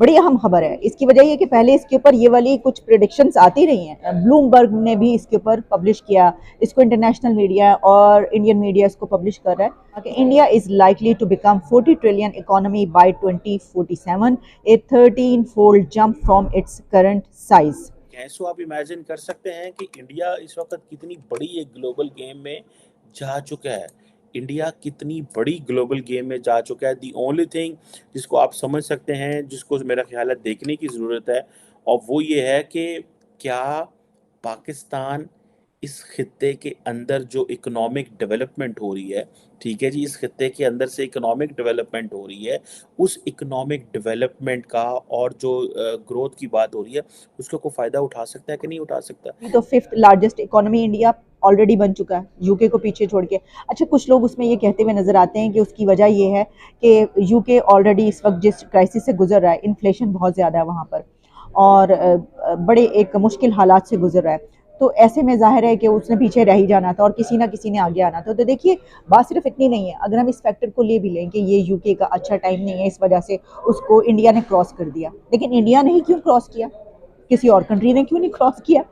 बड़ी अहम खबर है। इसकी वजह ये कि पहले इसके ऊपर ये वाली कुछ प्रिडिक्शंस आती रही हैं। ब्लूमबर्ग ने भी इसके ऊपर पब्लिश किया, इसको इंटरनेशनल मीडिया और इंडियन मीडिया इसको पब्लिश कर रहा है कि India is likely to become 40 trillion economy by 2047, a 13 fold jump from its current size. कैसो आप इमेजिन कर सकते हैं कि इंडिया इस वक्त कितनी बड़ी एक ग्लोबल गेम में जा चुका है। इंडिया कितनी बड़ी ग्लोबल गेम में जा चुका है। दी ओनली थिंग जिसको आप समझ सकते हैं, जिसको मेरा ख्याल है देखने की ज़रूरत है, और वो ये है कि क्या पाकिस्तान इस खित्ते के अंदर जो इकोनॉमिक डेवलपमेंट हो रही है, ठीक है जी, इस खित्ते के अंदर से इकोनॉमिक डेवलपमेंट हो रही है, उस इकोनॉमिक डेवलपमेंट का और जो ग्रोथ की बात हो रही है, उसका कोई फ़ायदा उठा सकता है कि नहीं उठा सकता। अभी तो fifth largest economy India already बन चुका है, यूके को पीछे छोड़ के। अच्छा, कुछ लोग उसमें ये कहते हुए नजर आते हैं कि उसकी वजह ये है कि यूके ऑलरेडी इस वक्त जिस क्राइसिस से गुजर रहा है, इन्फ्लेशन बहुत ज़्यादा है वहाँ पर, और बड़े एक मुश्किल हालात से गुजर रहा है। तो ऐसे में जाहिर है कि उसने पीछे रह ही जाना था और किसी ना किसी ने आगे आना था। तो देखिए, बात सिर्फ इतनी नहीं है। अगर हम इस फैक्टर को ले भी लें कि ये यूके का अच्छा टाइम नहीं है, इस वजह से उसको इंडिया ने क्रॉस कर दिया, लेकिन इंडिया ने ही क्यों क्रॉस किया, किसी और कंट्री ने क्यों नहीं क्रॉस किया?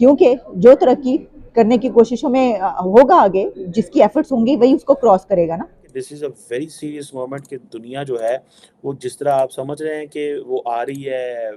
क्योंकि जो तरक्की करने की कोशिशों में होगा आगे, जिसकी एफर्ट्स होंगी वही उसको क्रॉस करेगा ना। This is a very serious moment कि दुनिया जो है वो जिस तरह आप समझ रहे हैं कि वो आ रही है,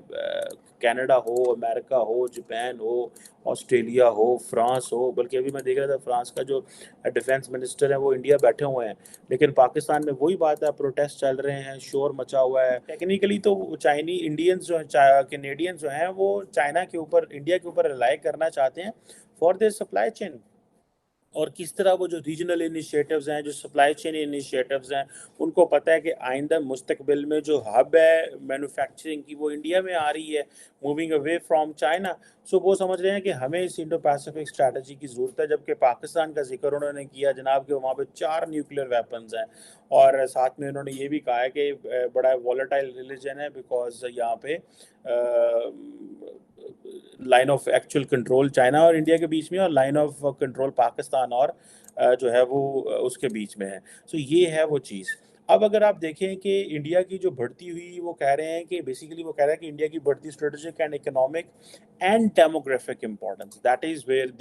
कनाडा हो, अमेरिका हो, जापान हो, ऑस्ट्रेलिया हो, फ्रांस हो, बल्कि अभी मैं देख रहा था फ्रांस का जो डिफेंस मिनिस्टर है वो इंडिया बैठे हुए हैं। लेकिन पाकिस्तान में वही बात है, प्रोटेस्ट चल रहे हैं, शोर मचा हुआ है। टेक्निकली तो चाइनी इंडियंस जो हैं, कैनेडियंस जो हैं, वो चाइना के ऊपर, इंडिया के ऊपर रिलाई करना चाहते हैं फॉर देयर सप्लाई चेन। और किस तरह वो जो रीजनल इनिशिएटिव्स हैं, जो सप्लाई चेन इनिशिएटिव्स हैं, उनको पता है कि आइंदा मुस्तकबिल में जो हब है मैन्युफैक्चरिंग की वो इंडिया में आ रही है, मूविंग अवे फ्रॉम चाइना। सो वो समझ रहे हैं कि हमें इस इंडो पैसिफिक स्ट्रैटेजी की ज़रूरत है। जबकि पाकिस्तान का जिक्र उन्होंने किया जनाब कि वहाँ पे 4 न्यूक्लियर वेपन्स हैं, और साथ में उन्होंने ये भी कहा है कि बड़ा वॉलेटाइल रिलीजन है, बिकॉज यहाँ पे line of actual control China और इंडिया के बीच में, और लाइन ऑफ कंट्रोल पाकिस्तान और जो है वो उसके बीच में है। सो ये है वो चीज़। अब अगर आप देखें कि इंडिया की जो बढ़ती हुई, वो कह रहे हैं कि बेसिकली वो कह रहे हैं कि इंडिया की बढ़ती strategic and economic and demographic importance, that is where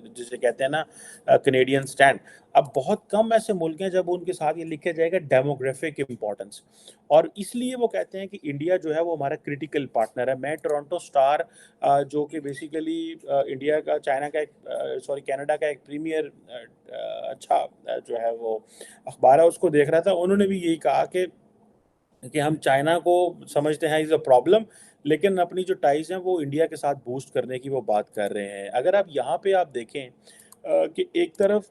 जिसे कहते हैं ना कैनेडियन स्टैंड। अब बहुत कम ऐसे मुल्क हैं जब उनके साथ ये लिखा जाएगा डेमोग्राफिक इंपॉर्टेंस, और इसलिए वो कहते हैं कि इंडिया जो है वो हमारा क्रिटिकल पार्टनर है। मैं टोरंटो स्टार जो कि बेसिकली इंडिया का, चाइना का एक, सॉरी, कनाडा का एक प्रीमियर अच्छा जो है वो अखबार है, उसको देख रहा था। उन्होंने भी यही कहा कि हम चाइना को समझते हैं इज़ अ प्रॉब्लम, लेकिन अपनी जो टाइज़ हैं वो इंडिया के साथ बूस्ट करने की वो बात कर रहे हैं। अगर आप यहाँ पे आप देखें कि एक तरफ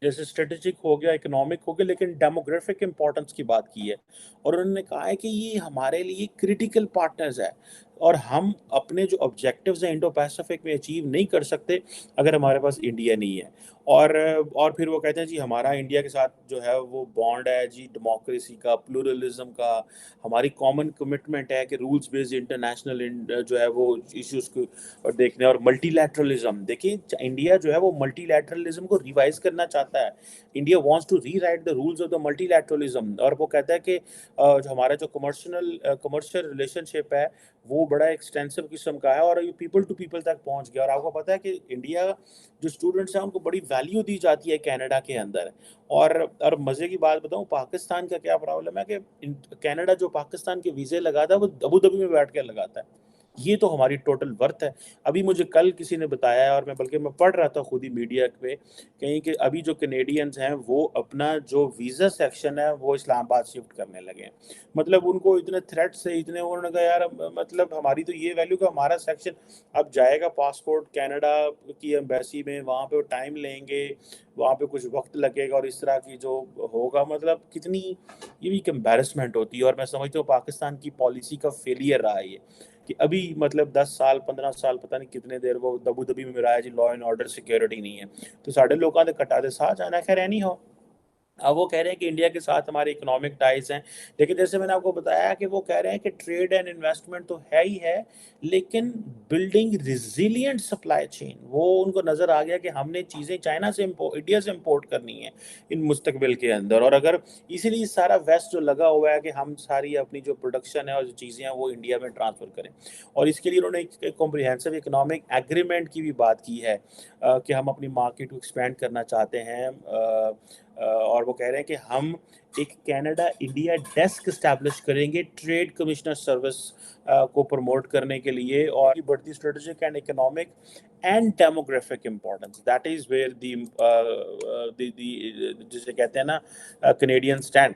जैसे स्ट्रेटेजिक हो गया, इकोनॉमिक हो गया, लेकिन डेमोग्राफिक इंपॉर्टेंस की बात की है, और उन्होंने कहा है कि ये हमारे लिए क्रिटिकल पार्टनर्स है, और हम अपने जो ऑब्जेक्टिव्स हैं इंडो पैसिफिक में अचीव नहीं कर सकते अगर हमारे पास इंडिया नहीं है। और फिर वो कहते हैं जी हमारा इंडिया के साथ जो है वो बॉन्ड है जी, डेमोक्रेसी का, प्लूरलिज्म का, हमारी कॉमन कमिटमेंट है कि रूल्स बेस्ड इंटरनेशनल जो है वो इश्यूज को और देखने, और मल्टीलैटरलिज्म। देखिए, इंडिया जो है वो मल्टीलैटरलिज्म को रिवाइज करना चाहता है। India wants to rewrite the rules of the multilateralism, और वो कहता है कि जो हमारा जो कमर्शियल रिलेशनशिप है वो बड़ा एक्सटेंसिव किस्म का है, और ये पीपल टू पीपल तक पहुंच गया। और आपको पता है कि इंडिया जो स्टूडेंट्स हैं उनको बड़ी वैल्यू दी जाती है कनाडा के अंदर। और मज़े की बात बताऊं, पाकिस्तान का क्या प्रॉब्लम है कि कनाडा जो पाकिस्तान के वीज़े लगाता है वो अबू धाबी में बैठ के लगाता है। ये तो हमारी टोटल वर्थ है। अभी मुझे कल किसी ने बताया, और मैं पढ़ रहा था खुद ही मीडिया पे कहीं, कि अभी जो कैनेडियंस हैं वो अपना जो वीज़ा सेक्शन है वो इस्लामाबाद शिफ्ट करने लगे हैं। मतलब उनको इतने थ्रेट से, इतने, उन्होंने कहा यार मतलब हमारी तो ये वैल्यू का हमारा सेक्शन अब जाएगा पासपोर्ट कनाडा की एम्बेसी में, वहाँ पे वो टाइम लेंगे, वहाँ पे कुछ वक्त लगेगा, और इस तरह की जो होगा, मतलब कितनी ये भी एक एम्बेरसमेंट होती है। और मैं समझता हूँ पाकिस्तान की पॉलिसी का फेलियर रहा है ये, कि अभी मतलब 10 साल 15 साल पता नहीं कितने देर वो दबू दबी में रहा है जी, लॉ एंड ऑर्डर सिक्योरिटी नहीं है, तो साढ़े लोगों ने कटा दे सा जाना खैर नहीं हो। अब वो कह रहे हैं कि इंडिया के साथ हमारे इकोनॉमिक टाइज हैं, लेकिन जैसे मैंने आपको बताया कि वो कह रहे हैं कि ट्रेड एंड इन्वेस्टमेंट तो है ही है, लेकिन बिल्डिंग रिजिलियंट सप्लाई चेन, वो उनको नज़र आ गया कि हमने चीज़ें चाइना से इंडिया से इम्पोर्ट करनी है इन मुस्तकबिल के अंदर। और अगर इसीलिए सारा वेस्ट जो लगा हुआ है कि हम सारी अपनी जो प्रोडक्शन है और जो चीज़ें हैं वो इंडिया में ट्रांसफ़र करें, और इसके लिए उन्होंने एक कॉम्प्रिहेंसिव इकोनॉमिक एग्रीमेंट की भी बात की है कि हम अपनी मार्केट को एक्सपेंड करना चाहते हैं। और वो कह रहे हैं कि हम एक कनाडा इंडिया डेस्क इस्टेब्लिश करेंगे ट्रेड कमिश्नर सर्विस को प्रमोट करने के लिए, और बढ़ती strategic and economic and demographic importance, that is where the जिसे कहते हैं ना कैनेडियन स्टैंड।